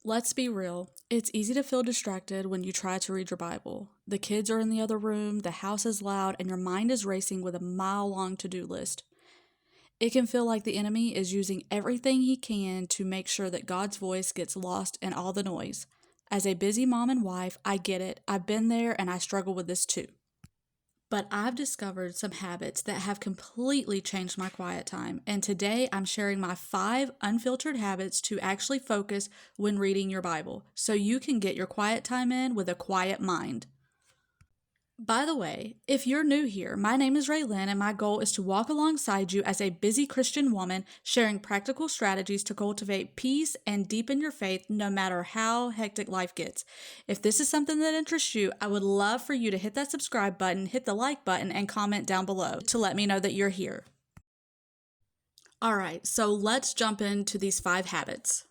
Let's be real. It's easy to feel distracted when you try to read your Bible. The kids are in the other room, the house is loud, and your mind is racing with a mile long to do list. It can feel like the enemy is using everything he can to make sure that God's voice gets lost in all the noise. As a busy mom and wife, I get it. I've been there and I struggle with this too. But I've discovered some habits that have completely changed my quiet time. And today I'm sharing my 5 unfiltered habits to actually focus when reading your Bible so you can get your quiet time in with a quiet mind. By the way, if you're new here, my name is Raylynn, and my goal is to walk alongside you as a busy Christian woman, sharing practical strategies to cultivate peace and deepen your faith no matter how hectic life gets. If this is something that interests you, I would love for you to hit that subscribe button, hit the like button, and comment down below to let me know that you're here. All right, so let's jump into these 5 habits.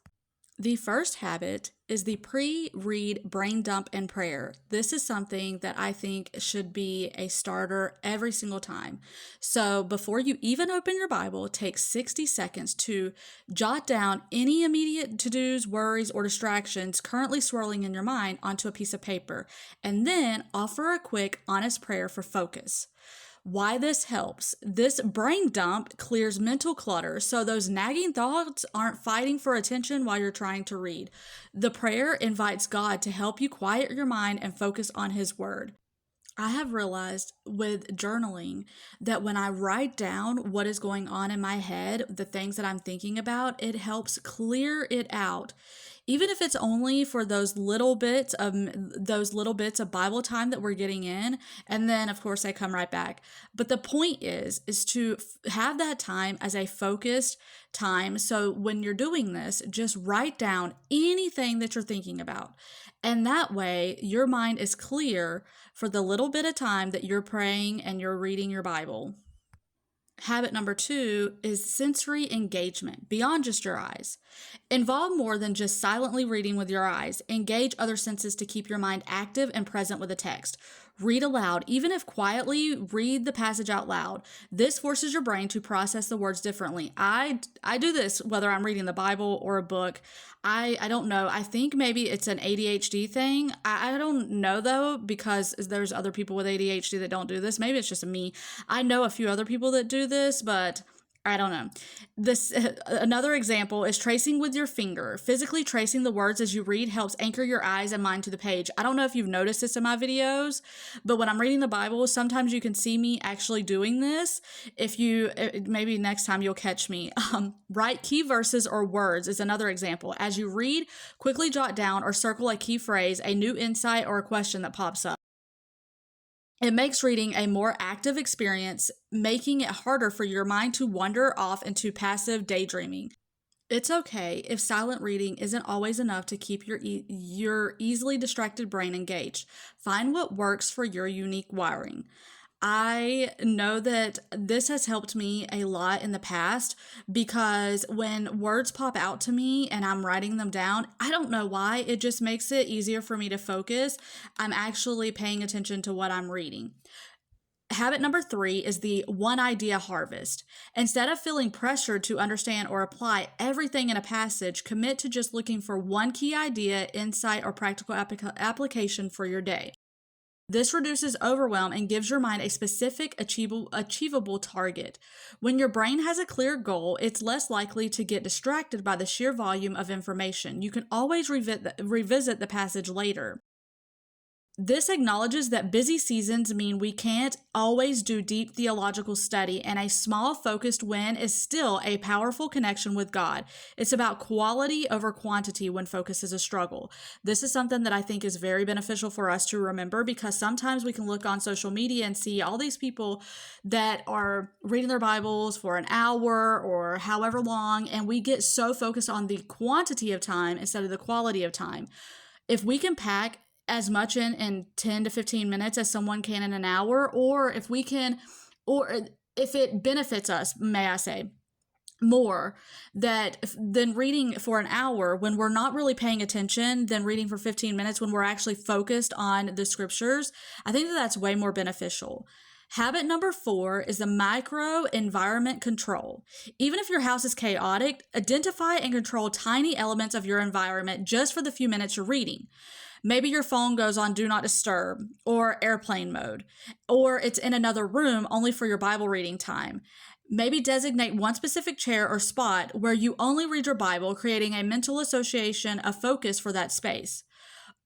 The first habit is the pre-read brain dump and prayer. This is something that I think should be a starter every single time. So before you even open your Bible, take 60 seconds to jot down any immediate to-dos, worries, or distractions currently swirling in your mind onto a piece of paper, and then offer a quick, honest prayer for focus. Why this helps. This brain dump clears mental clutter, so those nagging thoughts aren't fighting for attention while you're trying to read. The prayer invites God to help you quiet your mind and focus on His Word. I have realized with journaling that when I write down what is going on in my head, the things that I'm thinking about, it helps clear it out. Even if it's only for those little bits of Bible time that we're getting in, and then of course they come right back. But the point is to have that time as a focused time. So when you're doing this, just write down anything that you're thinking about. And that way your mind is clear for the little bit of time that you're praying and you're reading your Bible. Habit number 2 is sensory engagement beyond just your eyes. Involve more than just silently reading with your eyes. Engage other senses to keep your mind active and present with the text. Read aloud, even if quietly, read the passage out loud. This forces your brain to process the words differently. I do this whether I'm reading the Bible or a book. I don't know. I think maybe it's an ADHD thing. I don't know though, because there's other people with ADHD that don't do this. Maybe it's just me. I know a few other people that do this, but I don't know. This another example is tracing with your finger. Physically tracing the words as you read helps anchor your eyes and mind to the page. I don't know if you've noticed this in my videos, but when I'm reading the Bible, sometimes you can see me actually doing this. If you maybe next time you'll catch me. Write key verses or words is another example. As you read, quickly jot down or circle a key phrase, a new insight, or a question that pops up. It makes reading a more active experience, making it harder for your mind to wander off into passive daydreaming. It's okay if silent reading isn't always enough to keep your easily distracted brain engaged. Find what works for your unique wiring. I know that this has helped me a lot in the past, because when words pop out to me and I'm writing them down, I don't know why, it just makes it easier for me to focus. I'm actually paying attention to what I'm reading. Habit number 3 is the one idea harvest. Instead of feeling pressured to understand or apply everything in a passage, commit to just looking for one key idea, insight, or practical application for your day. This reduces overwhelm and gives your mind a specific, achievable target. When your brain has a clear goal, it's less likely to get distracted by the sheer volume of information. You can always revisit the passage later. This acknowledges that busy seasons mean we can't always do deep theological study, and a small focused win is still a powerful connection with God. It's about quality over quantity when focus is a struggle. This is something that I think is very beneficial for us to remember, because sometimes we can look on social media and see all these people that are reading their Bibles for an hour or however long, and we get so focused on the quantity of time instead of the quality of time. If we can pack as much in 10 to 15 minutes as someone can in an hour, or if it benefits us, may I say, more than reading for an hour when we're not really paying attention, than reading for 15 minutes when we're actually focused on the scriptures, I think that's way more beneficial. Habit number 4 is the micro environment control. Even if your house is chaotic, identify and control tiny elements of your environment just for the few minutes you're reading. Maybe your phone goes on do not disturb or airplane mode, or it's in another room only for your Bible reading time. Maybe designate one specific chair or spot where you only read your Bible, creating a mental association of focus for that space.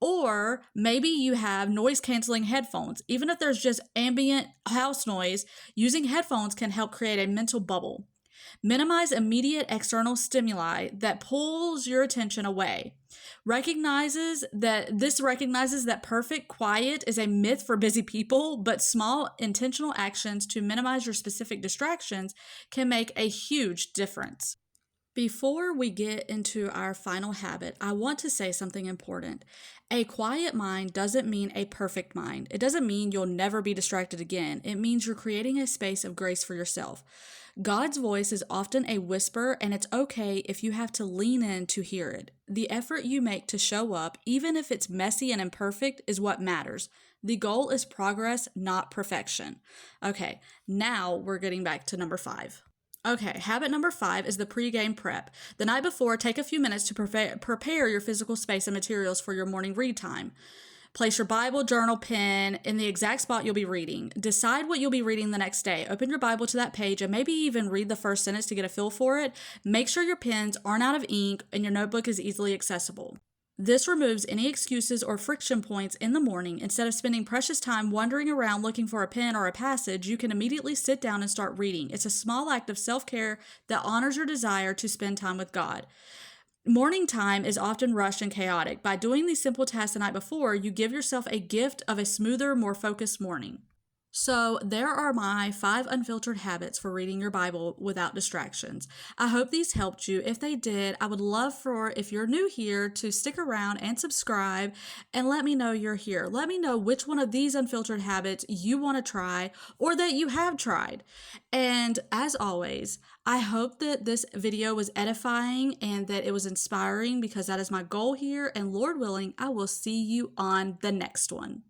Or maybe you have noise canceling headphones. Even if there's just ambient house noise, using headphones can help create a mental bubble. Minimize immediate external stimuli that pulls your attention away. Recognizes that perfect quiet is a myth for busy people, but small intentional actions to minimize your specific distractions can make a huge difference. Before we get into our final habit, I want to say something important. A quiet mind doesn't mean a perfect mind. It doesn't mean you'll never be distracted again. It means you're creating a space of grace for yourself. God's voice is often a whisper, and it's okay if you have to lean in to hear it. The effort you make to show up, even if it's messy and imperfect, is what matters. The goal is progress, not perfection. Okay, now we're getting back to number 5. Okay, habit number 5 is the pregame prep. The night before, take a few minutes to prepare your physical space and materials for your morning read time. Place your Bible, journal, pen in the exact spot you'll be reading. Decide what you'll be reading the next day. Open your Bible to that page and maybe even read the first sentence to get a feel for it. Make sure your pens aren't out of ink and your notebook is easily accessible. This removes any excuses or friction points in the morning. Instead of spending precious time wandering around looking for a pen or a passage, you can immediately sit down and start reading. It's a small act of self-care that honors your desire to spend time with God. Morning time is often rushed and chaotic. By doing these simple tasks the night before, you give yourself a gift of a smoother, more focused morning. So there are my 5 unfiltered habits for reading your Bible without distractions. I hope these helped you. If they did, I would love for, if you're new here, to stick around and subscribe and let me know you're here. Let me know which one of these unfiltered habits you want to try or that you have tried. And as always, I hope that this video was edifying and that it was inspiring, because that is my goal here. And Lord willing, I will see you on the next one.